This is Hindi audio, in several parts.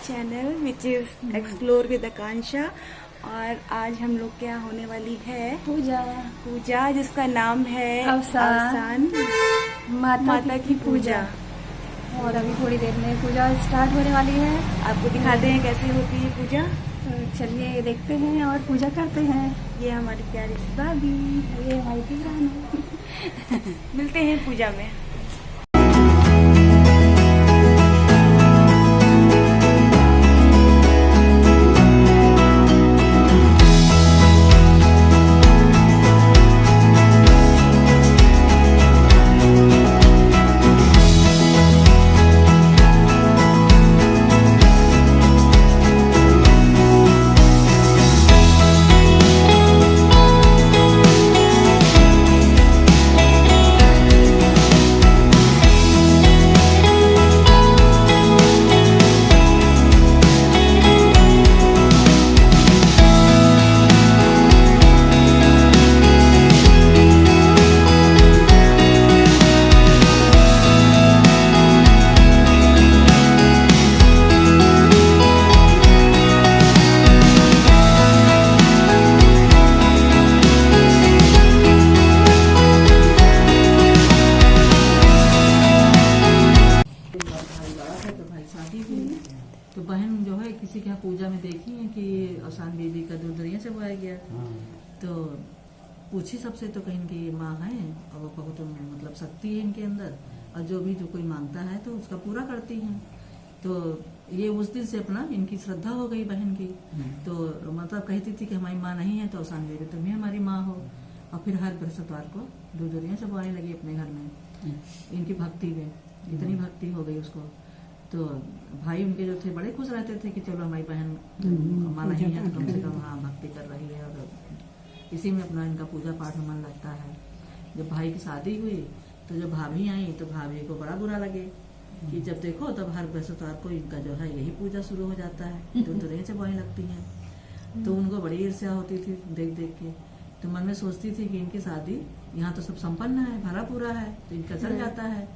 Channel which is explore with Akanksha. और आज हम लोग क्या होने वाली है पूजा जिसका नाम है अवसान माता की पूजा। और अभी थोड़ी देर में पूजा स्टार्ट होने वाली है। आपको दिखाते हैं कैसे होती है पूजा। तो चलिए देखते हैं और पूजा करते हैं। ये हमारी प्यारी सी भाभी, ये हमारी बहन। मिलते हैं पूजा में। तो बहन जो है किसी के यहाँ पूजा में देखी है कि अवसान देवी का दूध दरिया चबाया गया। तो पूछी सबसे तो कहीं की माँ है और वो बहुत मतलब शक्ति है इनके अंदर, और जो कोई मांगता है तो उसका पूरा करती हैं। तो ये उस दिन से अपना इनकी श्रद्धा हो गई बहन की। तो मतलब कहती थी कि हमारी माँ नहीं है तो अवसान देवी तुम ही हमारी माँ हो। और फिर हर बृहस्पतिवार को दूध दरिया चबाने लगी अपने घर में। इनकी भक्ति में इतनी भक्ति हो गई उसको। तो भाई उनके जो थे बड़े खुश रहते थे कि चलो हमारी बहन माँ नहीं है तो कम से कम हाँ भक्ति कर रही है, और इसी में अपना इनका पूजा पाठ में मन लगता है। जब भाई की शादी हुई तो जब भाभी आई तो भाभी को बड़ा बुरा लगे कि जब देखो तब हर बृहस्पतिवार को इनका जो है यही पूजा शुरू हो जाता है, दूध दरिया चबाने लगती है। तो उनको बड़ी ईर्ष्या होती थी देख देख के। तो मन में सोचती थी कि इनकी शादी यहाँ तो सब संपन्न है, भरा पूरा है, तो इनका चल जाता है।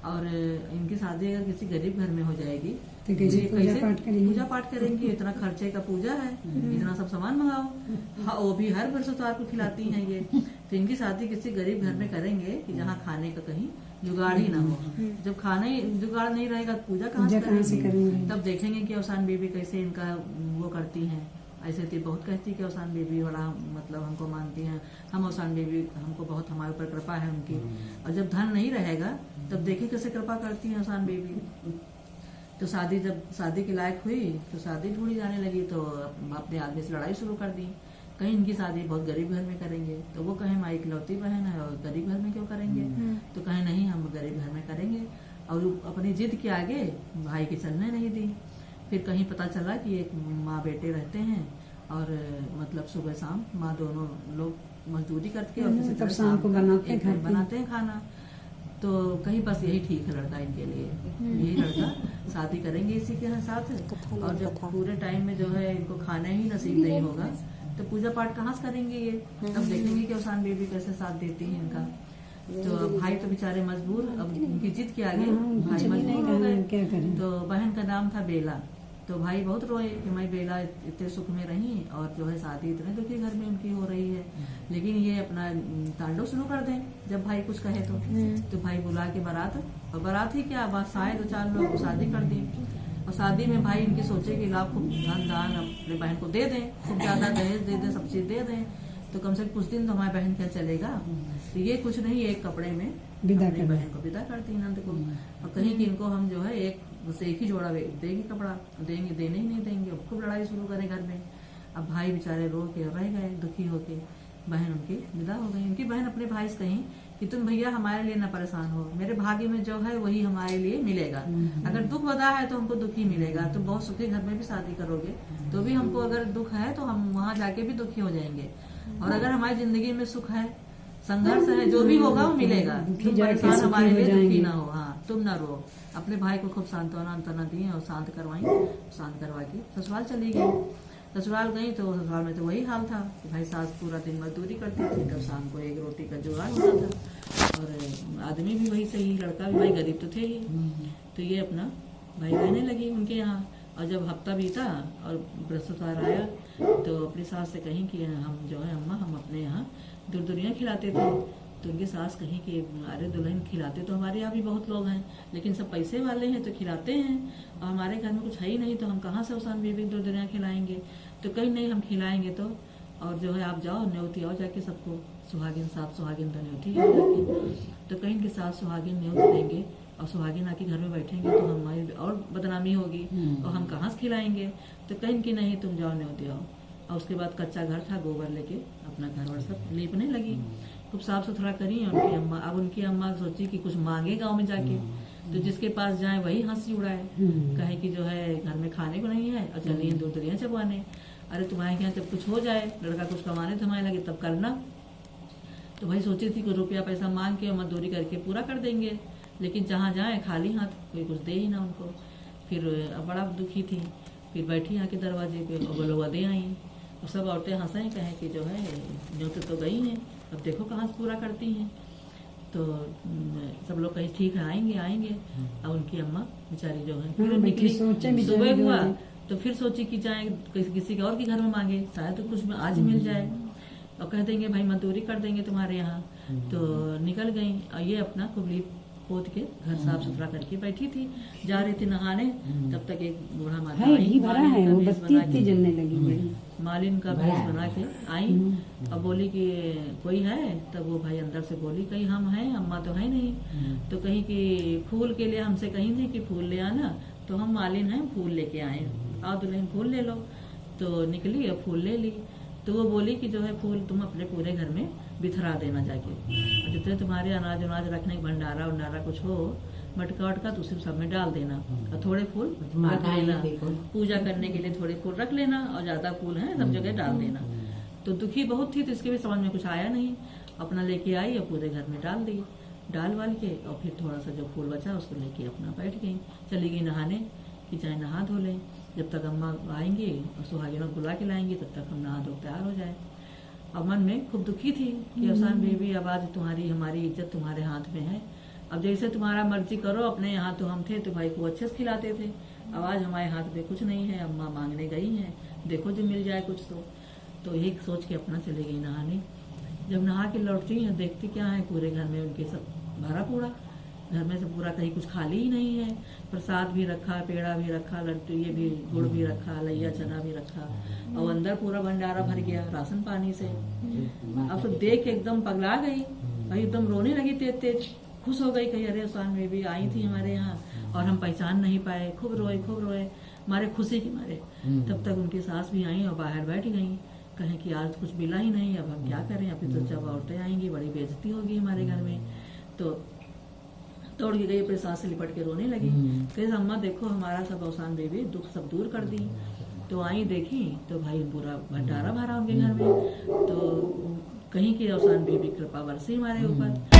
और इनकी शादी अगर किसी गरीब घर में हो जाएगी तो कैसे पूजा पाठ करेंगे, इतना खर्चे का पूजा है, इतना सब सामान मंगाओ। हाँ वो भी हर बृहस्पतिवार को खिलाती हैं ये। तो इनकी शादी किसी गरीब घर में करेंगे कि जहाँ खाने का कहीं जुगाड़ ही ना हो। जब खाने जुगाड़ नहीं रहेगा पूजा कहाँ से करेंगे। तब देखेंगे कि अवसान बेबी कैसे इनका वो करती हैं। ऐसे तो बहुत कहती कि अवसान बेबी बड़ा मतलब हमको मानती हैं, हम अवसान बेबी हमको बहुत हमारे ऊपर कृपा है उनकी। और जब धन नहीं रहेगा तब देखिए कैसे कृपा करती हैं अवसान बेबी। तो जब शादी के लायक हुई तो शादी ढूंढी जाने लगी। तो अपने आदमी से लड़ाई शुरू कर दी। कहीं इनकी शादी बहुत गरीब घर में करेंगे तो वो कहें हमारी इकलौती बहन है और गरीब घर में क्यों करेंगे। तो कहें नहीं हम गरीब घर में करेंगे। और अपनी जिद के आगे भाई की चलने नहीं दी। फिर कहीं पता चला कि एक माँ बेटे रहते हैं और मतलब सुबह शाम माँ दोनों लोग मजदूरी करके और किसी तरह शाम को बनाते हैं खाना। तो कहीं बस यही ठीक है लड़का इनके लिए, यही लड़का शादी करेंगे इसी के साथ। और जब पूरे टाइम में जो है इनको खाना ही नसीब नहीं होगा तो पूजा पाठ कहाँ से करेंगे ये। तब देखेंगे कि अवसान बेबी कैसे साथ देती है इनका। तो भाई तो बेचारे मजबूर, अब उनकी जिद के आगे भाई मजबूर हो गए। तो बहन का नाम था बेला। तो भाई बहुत रोए कि मैं बेला इतने सुख में रही और जो है शादी इतने दुखी घर में उनकी हो रही है, लेकिन ये अपना तांडव शुरू कर दें जब भाई कुछ कहे तो भाई बुला के बारात, और बारात ही क्या बस शायद 2-4 लोग शादी कर दी। और शादी में भाई इनके सोचे कि लाभ खूब धन दान अपने बहन को दे दें, खूब ज्यादा दहेज दे दें, सब चीज दे दें, तो कम से कम कुछ दिन तो हमारी बहन क्या चलेगा। तो ये कुछ नहीं एक कपड़े में अपनी बहन को विदा करती नंद को। और कहीं कि इनको हम जो है बस एक ही जोड़ा देगी कपड़ा, देने ही नहीं देंगे। अब खूब लड़ाई शुरू करें घर में। अब भाई बेचारे रो के रह गए दुखी होके। बहन उनकी विदा हो गई। उनकी बहन अपने भाई से कही कि तुम भैया हमारे लिए न परेशान हो, मेरे भाग्य में जो है वही हमारे लिए मिलेगा। अगर दुख बदा है तो हमको दुख ही मिलेगा। तुम बहुत सुखी घर में भी शादी करोगे तो भी हमको अगर दुख है तो हम वहाँ जाके भी दुखी हो जाएंगे। और अगर हमारी जिंदगी में सुख है, संघर्ष है, जो भी होगा वो मिलेगा। तुम परेशान हमारे लिए दुखी ना हो। हाँ तुम ना रो। अपने भाई को खूब सांत्वना दी और शांत करवा के ससुराल चली गई। ससुराल गई तो ससुराल में तो वही हाल था कि भाई सास पूरा दिन मजदूरी करती थी, तब शाम को एक रोटी का जुगाड़ होता था। और आदमी भी वही सही, लड़का भी भाई गरीब तो थे ही। तो ये अपना भाई रहने लगी उनके यहाँ। और जब हफ्ता बीता और बृहस्पतिवार आया तो अपनी सास से कहीं कि हम जो है अम्मा हम अपने यहाँ दुर्दुरियाँ खिलाते थे। तो उनकी सास कहीं कि अरे दुल्हन खिलाते तो हमारे यहाँ भी बहुत लोग हैं, लेकिन सब पैसे वाले हैं तो खिलाते हैं, और हमारे घर में कुछ है ही नहीं तो हम कहाँ से उसान बीबी दुर्दुरियाँ खिलाएंगे। तो कहीं नहीं हम खिलाएंगे तो, और जो है आप जाओ न्योती आओ जाके सबको, सुहागिन साथ सुहागिन तो न्योती है जाके। तो कहीं के साथ सुहागिन न्योत देंगे और सुहागिन आके घर में बैठेंगे तो हमारी और बदनामी होगी और हम कहाँ से खिलाएंगे। तो कहीं की नहीं तुम जाओ न्योती आओ। और उसके बाद कच्चा घर था, गोबर लेके अपना घर वर सब लीपने लगी, खूब साफ सुथरा करी उनकी अम्मा। अब उनकी अम्मा सोची कि कुछ मांगे गाँव में जाके, तो जिसके पास जाए वही हंसी उड़ाए, कहे कि जो है घर में खाने को नहीं है और चलिए दुर्दुरियाँ चबवाने। अरे तुम्हारे यहाँ जब कुछ हो जाए, लड़का कुछ कमाने तुम्हारे लगे तब करना। तो भाई सोची थी कि रुपया पैसा मांग के मजदूरी करके पूरा कर देंगे, लेकिन जहाँ जाए खाली हाथ, कोई कुछ दे ही ना उनको। फिर बड़ा दुखी थी, फिर बैठी आके दरवाजे पे और बोलो दे आई। और सब औरतें हंसें, कहें कि जो है न्योते तो गई हैं, अब देखो कहाँ से पूरा करती हैं। तो सब लोग कहीं ठीक है आएंगे आएंगे। और उनकी अम्मा बेचारी जो है फिर निकली, सुबह हुआ तो फिर सोची कि जाए किसी के और के घर में मांगे, शायद तो कुछ आज मिल जाए और कह देंगे भाई मजदूरी कर देंगे तुम्हारे यहाँ। तो निकल गई और ये अपना कुबली पोत के घर साफ सुथरा करके बैठी थी। जा रही थी नहाने, तब तक एक बूढ़ा माता मालिन का भेष बना के आई और बोली कि कोई है। तब वो भाई अंदर से बोली कहीं हम हैं, अम्मा तो है नहीं। तो कहीं कि फूल के लिए हमसे कहीं थी कि फूल ले आना, तो हम मालिन हैं फूल लेके आए, आओ दुल्हन फूल ले लो। तो निकली और फूल ले ली। तो वो बोली कि जो है फूल तुम अपने पूरे घर में बिथरा देना जाके, और जितने तुम्हारे अनाज अनाज रखने भंडारा उंडारा कुछ हो मटका वटका तो उसी सब में डाल देना, और थोड़े फूल रख लेना, पूजा करने के लिए थोड़े फूल रख लेना, और ज्यादा फूल है सब जगह डाल देना। तो दुखी बहुत थी तो इसके भी समझ में कुछ आया नहीं, अपना लेके आई और पूरे घर में डाल दी, डाल वाल के। और फिर थोड़ा सा जो फूल बचा उसको लेके अपना बैठ गई, चली गई नहाने कि चाहे नहा धो लें, जब तक अम्मा आएंगी और सुहागिनों बुला के लाएंगी तब तक हम नहा धो तैयार हो जाए। और मन में खूब दुखी थी कि अफसान बीबी अब आज तुम्हारी हमारी इज्जत तुम्हारे हाथ में है, अब जैसे तुम्हारा मर्जी करो। अपने यहाँ तो हम थे तो भाई को अच्छे से खिलाते थे, अब आज हमारे हाथ में कुछ नहीं है, अम्मा मांगने गई हैं, देखो जो मिल जाए कुछ तो यही सोच के अपना चली गई नहाने। जब नहा के लौटती है देखती क्या है, पूरे घर में उनके सब भरा पूरा, घर में से पूरा कहीं कुछ खाली ही नहीं है। प्रसाद भी रखा, पेड़ा भी रखा, लड्डू ये भी गुड़ भी रखा, लैया चना भी रखा, और अंदर पूरा भंडारा भर गया राशन पानी से। अब तो देख के एकदम पगला गई भाई, एकदम रोने लगी तेज तेज, खुश हो गई, कही अरे अफसान में भी आई थी हमारे यहाँ और हम पहचान नहीं पाए, खूब रोए मारे खुशी के मारे। तब तक उनकी सास भी आई और बाहर बैठ गई, कहें कि आज कुछ मिला ही नहीं, अब हम क्या करें, अभी तो जब औरतें आएंगी बड़ी बेइज्जती होगी हमारे घर में। तो दौड़ के गई अपने सास से लिपट के रोने लगी, फिर अम्मा देखो हमारा सब अफसान बेबी दुख सब दूर कर दी। तो आई देखी तो भाई पूरा भंडारा भरा उनके घर में। तो कहीं की अफसान बेबी कृपा बरसी हमारे ऊपर।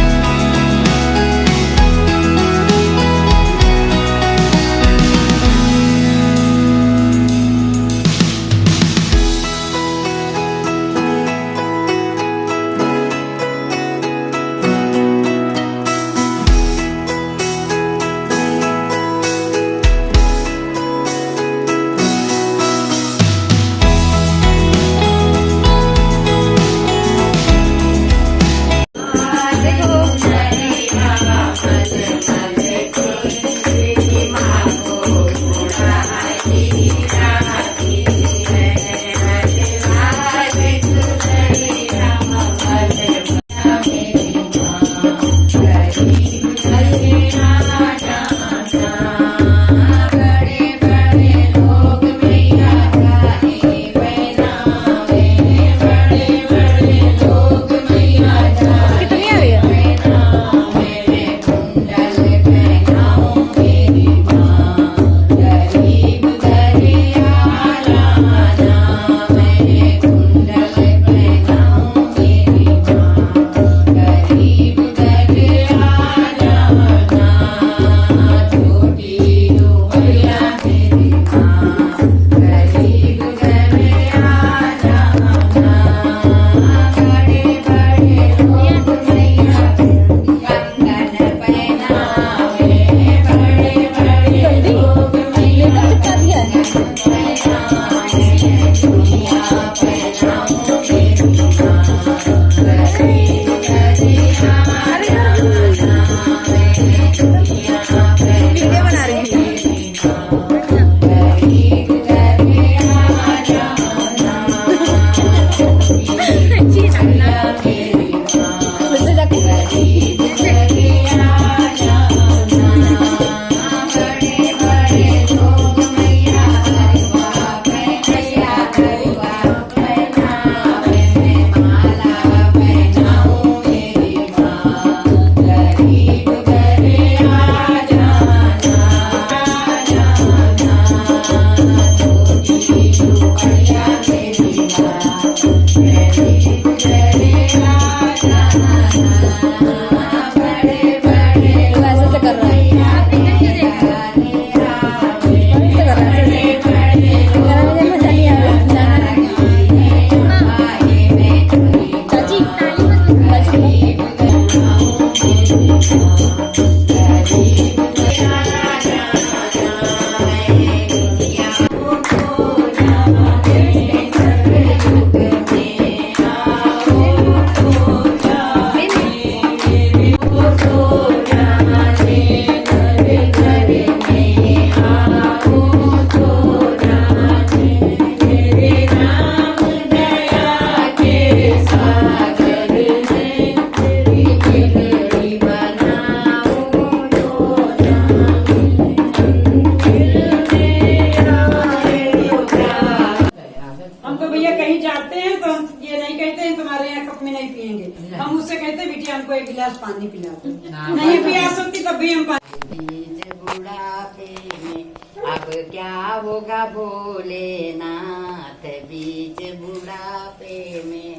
है। हम उससे कहते बिटिया हमको एक गिलास पानी पिला दो, हाँ, नहीं प्यास होती तब भी हम पानी। बीच बुढ़ापे में अब क्या होगा भोलेनाथ, बीच बुढ़ापे में।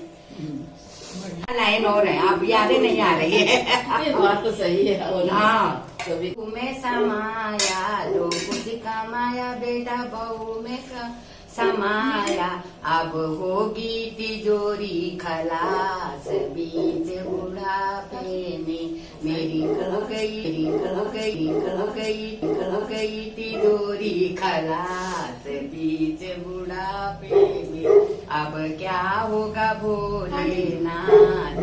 लाइन और है, आप यादें नहीं आ रही है। बात तो सही है। हाँ, कभी में समाया जो कुछ कमाया बेटा बहू में समाया, अब होगी तिजोरी खलास, बीच बुढ़ापे में मेरी खो गई तिजोरी खलास, बीच बुढ़ापे में अब क्या होगा भोलेनाथ।